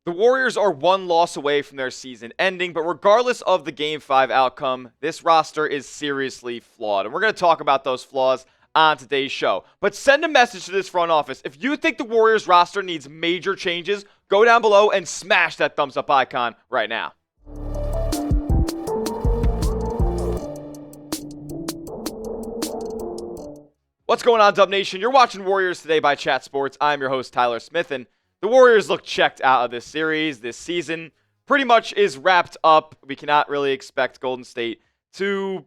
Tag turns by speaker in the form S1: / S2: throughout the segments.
S1: The Warriors are one loss away from their season ending, but regardless of the Game 5 outcome, this roster is seriously flawed. And we're going to talk about those flaws on today's show. But send a message to this front office. If you think the Warriors roster needs major changes, go down below and smash that thumbs up icon right now. What's going on, Dub Nation? You're watching Warriors Today by Chat Sports. I'm your host, Tyler Smith, and the Warriors look checked out of this series. This season pretty much is wrapped up. We cannot really expect Golden State to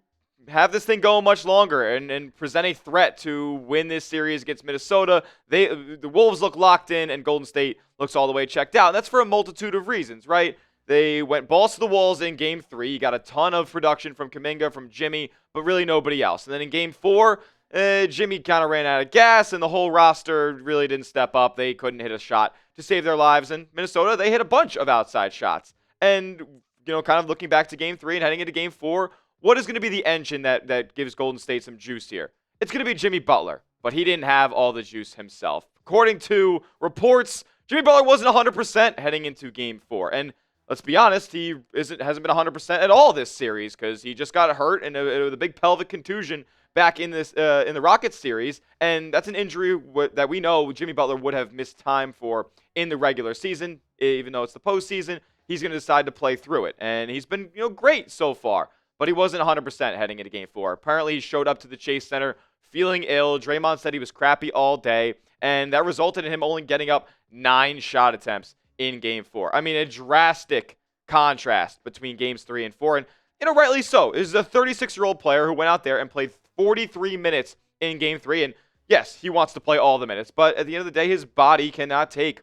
S1: have this thing go much longer and present a threat to win this series against Minnesota. The Wolves look locked in, and Golden State looks all the way checked out. And that's for a multitude of reasons, right? They went balls to the walls in Game 3. You got a ton of production from Kuminga, from Jimmy, but really nobody else. And then in Game 4, Jimmy kind of ran out of gas, and the whole roster really didn't step up. They couldn't hit a shot to save their lives. And Minnesota, they hit a bunch of outside shots. And, kind of looking back to Game 3 and heading into Game 4, what is going to be the engine that gives Golden State some juice here? It's going to be Jimmy Butler, but he didn't have all the juice himself. According to reports, Jimmy Butler wasn't 100% heading into Game 4. And let's be honest, he hasn't been 100% at all this series because he just got hurt and with a big pelvic contusion back in the Rockets series, and that's an injury that we know Jimmy Butler would have missed time for in the regular season. Even though it's the postseason, he's going to decide to play through it, and he's been great so far, but he wasn't 100% heading into Game 4. Apparently, he showed up to the Chase Center feeling ill. Draymond said he was crappy all day, and that resulted in him only getting up 9 shot attempts in Game 4. I mean, a drastic contrast between Games 3 and 4, and rightly so. This is a 36-year-old player who went out there and played 43 minutes in Game 3, and yes, he wants to play all the minutes, but at the end of the day, his body cannot take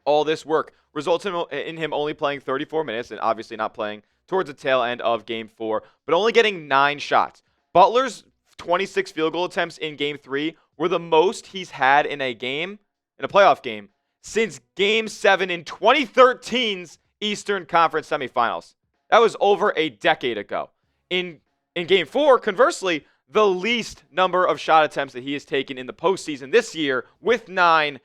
S1: all this work. Results in him only playing 34 minutes, and obviously not playing towards the tail end of Game 4, but only getting 9 shots. Butler's 26 field goal attempts in Game 3 were the most he's had in a playoff game, since Game 7 in 2013's Eastern Conference semifinals. That was over a decade ago. In Game 4, conversely, the least number of shot attempts that he has taken in the postseason this year, with 9,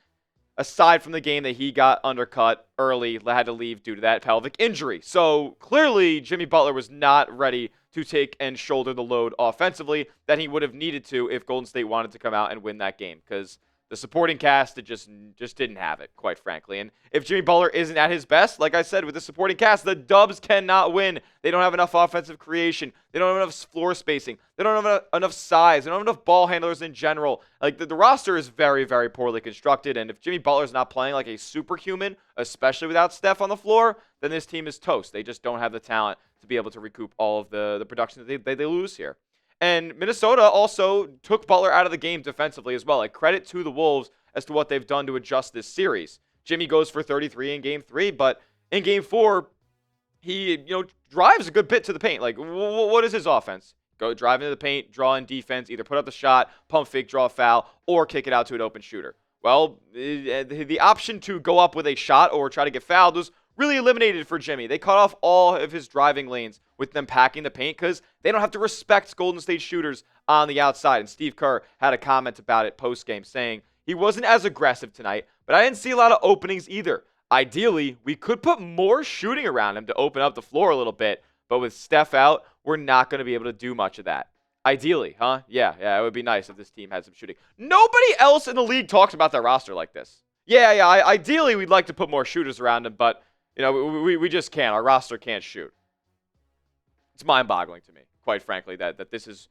S1: aside from the game that he got undercut early, had to leave due to that pelvic injury. So clearly, Jimmy Butler was not ready to take and shoulder the load offensively that he would have needed to if Golden State wanted to come out and win that game, because the supporting cast just didn't have it, quite frankly. And if Jimmy Butler isn't at his best, like I said, with the supporting cast, the Dubs cannot win. They don't have enough offensive creation. They don't have enough floor spacing. They don't have enough size. They don't have enough ball handlers in general. Like, the roster is very, very poorly constructed. And if Jimmy Butler's not playing like a superhuman, especially without Steph on the floor, then this team is toast. They just don't have the talent to be able to recoup all of the production that they lose here. And Minnesota also took Butler out of the game defensively as well. Like, credit to the Wolves as to what they've done to adjust this series. Jimmy goes for 33 in Game 3, but in Game 4, he drives a good bit to the paint. Like, what is his offense? Go drive into the paint, draw in defense, either put up the shot, pump fake, draw a foul, or kick it out to an open shooter. Well, the option to go up with a shot or try to get fouled was really eliminated for Jimmy. They cut off all of his driving lanes with them packing the paint because they don't have to respect Golden State shooters on the outside. And Steve Kerr had a comment about it post-game saying he wasn't as aggressive tonight, but I didn't see a lot of openings either. Ideally, we could put more shooting around him to open up the floor a little bit, but with Steph out, we're not going to be able to do much of that. Ideally, huh? Yeah, it would be nice if this team had some shooting. Nobody else in the league talks about their roster like this. Ideally, we'd like to put more shooters around him, but we just can't. Our roster can't shoot. It's mind-boggling to me, quite frankly, that this is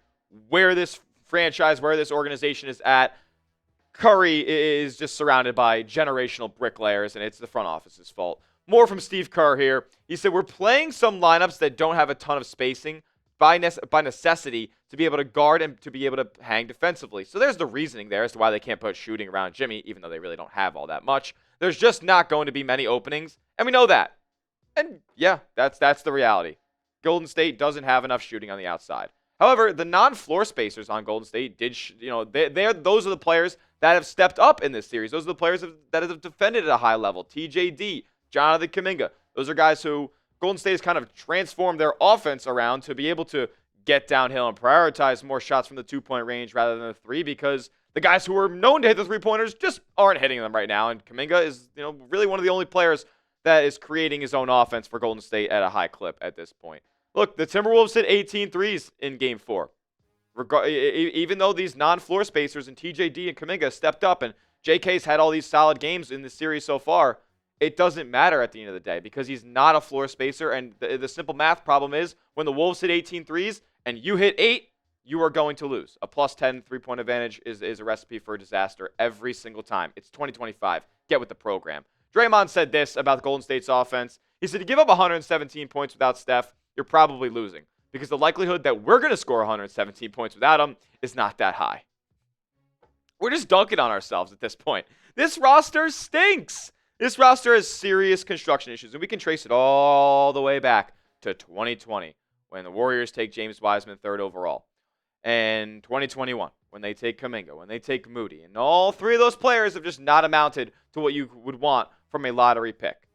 S1: where this franchise, where this organization is at. Curry is just surrounded by generational bricklayers, and it's the front office's fault. More from Steve Kerr here. He said, we're playing some lineups that don't have a ton of spacing by necessity to be able to guard and to be able to hang defensively. So there's the reasoning there as to why they can't put shooting around Jimmy, even though they really don't have all that much. There's just not going to be many openings, and we know that. And yeah, that's the reality. Golden State doesn't have enough shooting on the outside. However, the non-floor spacers on Golden State those are the players that have stepped up in this series. Those are the players that have defended at a high level. TJD, Jonathan Kuminga. Those are guys who Golden State has kind of transformed their offense around to be able to get downhill and prioritize more shots from the two-point range rather than the three, because the guys who are known to hit the three-pointers just aren't hitting them right now. And Kuminga is, really one of the only players that is creating his own offense for Golden State at a high clip at this point. Look, the Timberwolves hit 18 threes in Game 4. Even though these non-floor spacers and TJD and Kuminga stepped up and JK's had all these solid games in the series so far, it doesn't matter at the end of the day because he's not a floor spacer. And the simple math problem is when the Wolves hit 18 threes and you hit 8, you are going to lose. A plus 10 3-point advantage is a recipe for a disaster every single time. It's 2025. Get with the program. Draymond said this about the Golden State's offense. He said, to give up 117 points without Steph, you're probably losing because the likelihood that we're going to score 117 points without him is not that high. We're just dunking on ourselves at this point. This roster stinks. This roster has serious construction issues, and we can trace it all the way back to 2020 when the Warriors take James Wiseman 3rd overall, and 2021 when they take Kuminga, when they take Moody, and all three of those players have just not amounted to what you would want from a lottery pick.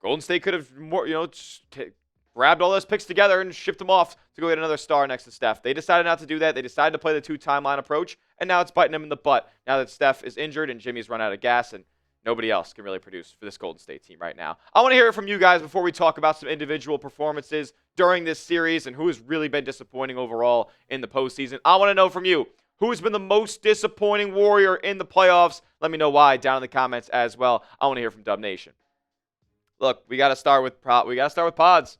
S1: Golden State could have grabbed all those picks together and shipped them off to go get another star next to Steph. They decided not to do that. They decided to play the 2-timeline approach, and now it's biting them in the butt now that Steph is injured and Jimmy's run out of gas, and nobody else can really produce for this Golden State team right now. I want to hear it from you guys before we talk about some individual performances during this series and who has really been disappointing overall in the postseason. I want to know from you, who has been the most disappointing Warrior in the playoffs? Let me know why down in the comments as well. I want to hear from Dub Nation. Look, we got to start with Pods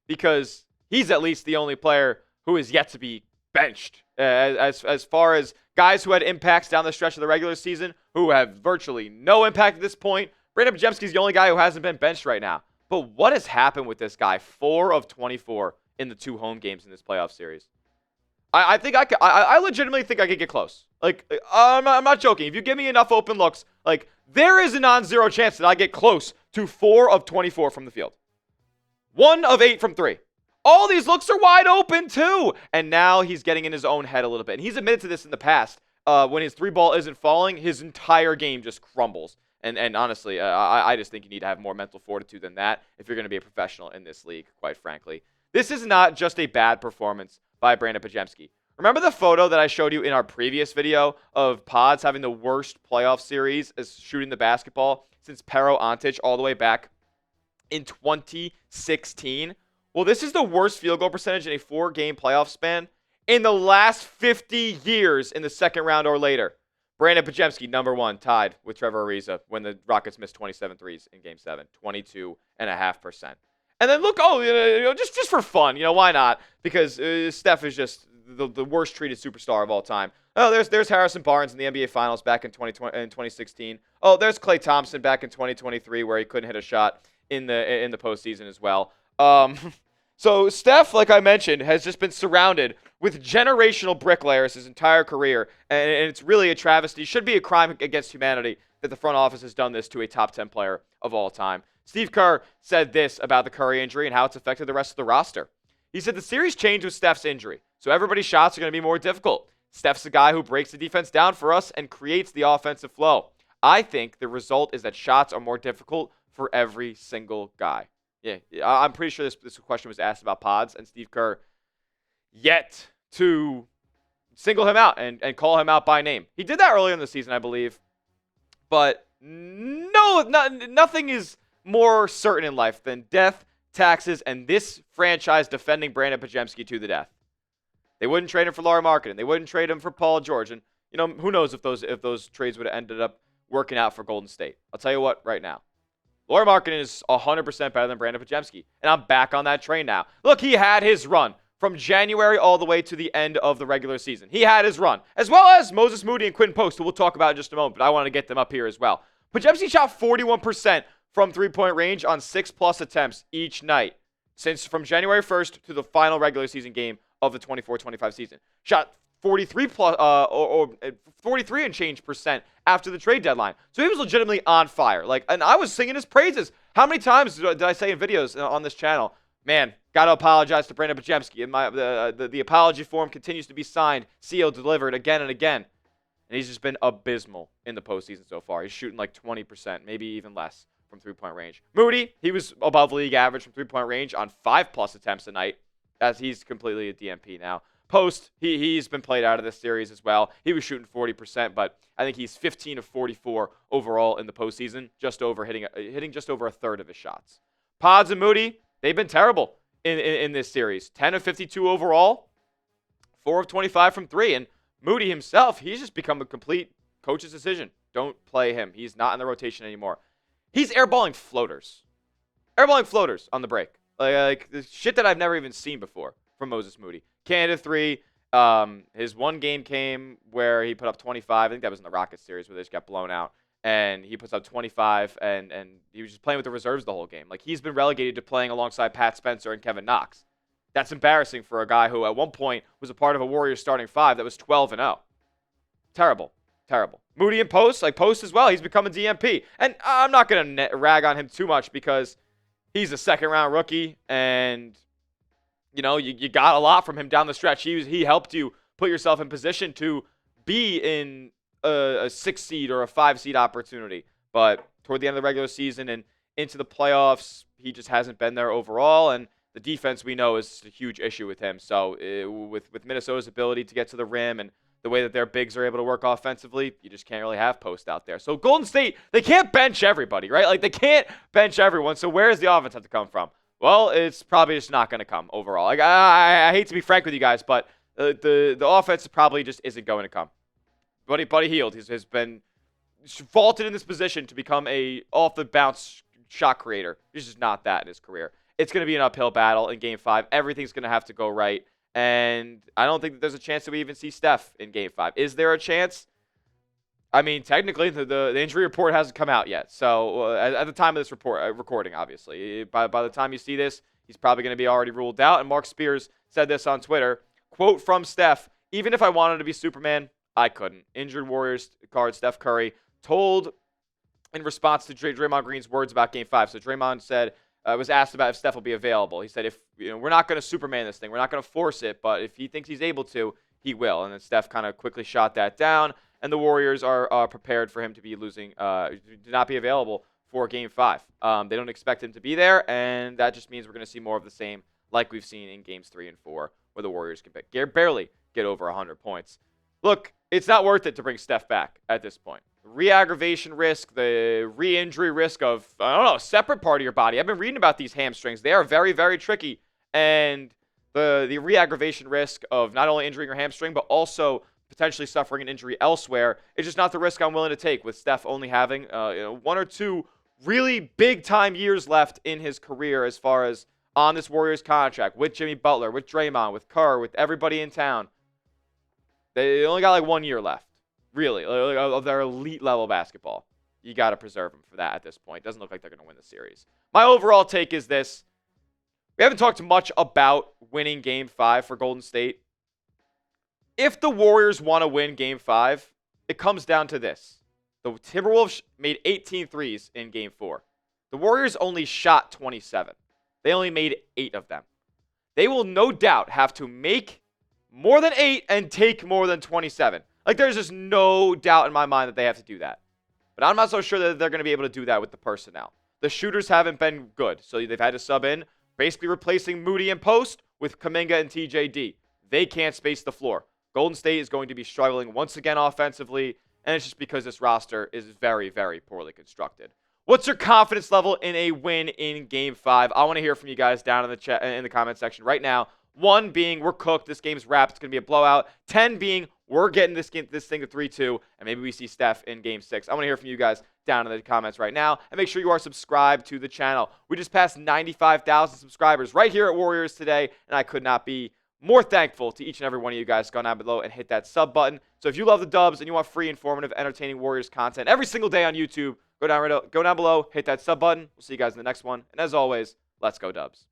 S1: because he's at least the only player who is yet to be benched. As far as guys who had impacts down the stretch of the regular season who have virtually no impact at this point, Brandin Podziemski is the only guy who hasn't been benched right now. But what has happened with this guy? 4 of 24 in the 2 home games in this playoff series. I legitimately think I could get close. Like, I'm not joking. If you give me enough open looks, like, there is a non-zero chance that I get close to 4 of 24 from the field. 1 of 8 from 3. All these looks are wide open, too. And now he's getting in his own head a little bit. And he's admitted to this in the past. When his 3-ball isn't falling, his entire game just crumbles. And honestly, I just think you need to have more mental fortitude than that if you're going to be a professional in this league, quite frankly. This is not just a bad performance by Brandin Podziemski. Remember the photo that I showed you in our previous video of Pods having the worst playoff series as shooting the basketball since Pero Antic all the way back in 2016? Well, this is the worst field goal percentage in a 4-game playoff span in the last 50 years in the second round or later. Brandin Podziemski, number 1, tied with Trevor Ariza when the Rockets missed 27 threes in Game 7, 22.5%. And then look, just for fun, why not? Because Steph is just the worst treated superstar of all time. Oh, there's Harrison Barnes in the NBA Finals back in 2016. Oh, there's Klay Thompson back in 2023 where he couldn't hit a shot in the postseason as well. So Steph, like I mentioned, has just been surrounded with generational bricklayers his entire career, and it's really a travesty. It should be a crime against humanity that the front office has done this to a top 10 player of all time. Steve Kerr said this about the Curry injury and how it's affected the rest of the roster. He said the series changed with Steph's injury, so everybody's shots are going to be more difficult. Steph's the guy who breaks the defense down for us and creates the offensive flow. I think the result is that shots are more difficult for every single guy. Yeah, I'm pretty sure this question was asked about Pods, and Steve Kerr yet to single him out and call him out by name. He did that earlier in the season, I believe. But nothing is more certain in life than death, taxes, and this franchise defending Brandin Podziemski to the death. They wouldn't trade him for Lauri Markkanen. They wouldn't trade him for Paul George. And, who knows if those trades would have ended up working out for Golden State. I'll tell you what right now. Lauri Markkanen is 100% better than Brandin Podziemski, and I'm back on that train now. Look, he had his run from January all the way to the end of the regular season. He had his run, as well as Moses Moody and Quinn Post, who we'll talk about in just a moment, but I want to get them up here as well. Podziemski shot 41% from three-point range on 6+ attempts each night since from January 1st to the final regular season game of the 24-25 season. Shot 43 and change percent after the trade deadline. So he was legitimately on fire. And I was singing his praises. How many times did I say in videos on this channel, man, got to apologize to Brandin Podziemski. And the apology form continues to be signed, sealed, delivered again and again. And he's just been abysmal in the postseason so far. He's shooting like 20%, maybe even less from three-point range. Moody, he was above league average from three-point range on 5+ attempts a night, as he's completely a DMP now. Post, he's been played out of this series as well. He was shooting 40%, but I think he's 15 of 44 overall in the postseason, hitting just over a third of his shots. Pods and Moody, they've been terrible in this series. 10 of 52 overall, 4 of 25 from 3. And Moody himself, he's just become a complete coach's decision. Don't play him. He's not in the rotation anymore. He's airballing floaters. Airballing floaters on the break. Like the shit that I've never even seen before from Moses Moody. Candid 3. His one game came where he put up 25. I think that was in the Rockets series where they just got blown out. And he puts up 25, and he was just playing with the reserves the whole game. Like, he's been relegated to playing alongside Pat Spencer and Kevin Knox. That's embarrassing for a guy who at one point was a part of a Warriors starting 5 that was 12-0. Terrible. Terrible. Moody and Post, like Post as well, he's become a DMP. And I'm not going to rag on him too much because he's a second-round rookie, and, you know, you got a lot from him down the stretch. He helped you put yourself in position to be in a 6 seed or a 5 seed opportunity. But toward the end of the regular season and into the playoffs, he just hasn't been there overall. And the defense, we know, is a huge issue with him. So with Minnesota's ability to get to the rim and the way that their bigs are able to work offensively, you just can't really have Post out there. So Golden State, they can't bench everybody, right? Like, they can't bench everyone. So where does the offense have to come from? Well, it's probably just not going to come overall. Like, I hate to be frank with you guys, but the offense probably just isn't going to come. Buddy Hield has been vaulted in this position to become a off-the-bounce shot creator. He's just not that in his career. It's going to be an uphill battle in Game 5. Everything's going to have to go right. And I don't think that there's a chance that we even see Steph in Game 5. Is there a chance? I mean, technically, the injury report hasn't come out yet. So at the time of this recording, obviously, by the time you see this, he's probably going to be already ruled out. And Mark Spears said this on Twitter, quote from Steph, "Even if I wanted to be Superman, I couldn't." Injured Warriors guard Steph Curry told in response to Draymond Green's words about Game 5. So Draymond said, was asked about if Steph will be available. He said, we're not going to Superman this thing. We're not going to force it, but if he thinks he's able to, he will. And then Steph kind of quickly shot that down, and the Warriors are prepared for him to be to not be available for Game 5. They don't expect him to be there, and that just means we're going to see more of the same like we've seen in Games 3 and 4, where the Warriors can barely get over 100 points. Look, it's not worth it to bring Steph back at this point. Re-aggravation risk, the re-injury risk of, a separate part of your body. I've been reading about these hamstrings. They are very, very tricky. And the re-aggravation risk of not only injuring your hamstring, but also potentially suffering an injury elsewhere is just not the risk I'm willing to take with Steph only having 1 or 2 really big-time years left in his career as far as on this Warriors contract with Jimmy Butler, with Draymond, with Kerr, with everybody in town. They only got like 1 year left, really, of their elite level basketball. You got to preserve them for that at this point. Doesn't look like they're going to win the series. My overall take is this. We haven't talked much about winning Game 5 for Golden State. If the Warriors want to win Game 5, it comes down to this. The Timberwolves made 18 threes in Game 4. The Warriors only shot 27. They only made 8 of them. They will no doubt have to make more than 8 and take more than 27. Like, there's just no doubt in my mind that they have to do that. But I'm not so sure that they're going to be able to do that with the personnel. The shooters haven't been good, so they've had to sub in, basically replacing Moody and Post with Kuminga and TJD. They can't space the floor. Golden State is going to be struggling once again offensively, and it's just because this roster is very, very poorly constructed. What's your confidence level in a win in Game 5? I want to hear from you guys down in the chat, in the comment section right now. 1 being we're cooked, this game's wrapped, it's going to be a blowout. 10 being we're getting this thing to 3-2, and maybe we see Steph in Game 6. I want to hear from you guys down in the comments right now, and make sure you are subscribed to the channel. We just passed 95,000 subscribers right here at Warriors today, and I could not be more thankful to each and every one of you guys. Go down below and hit that sub button. So if you love the dubs and you want free, informative, entertaining Warriors content every single day on YouTube, go down below, hit that sub button. We'll see you guys in the next one, and as always, let's go Dubs.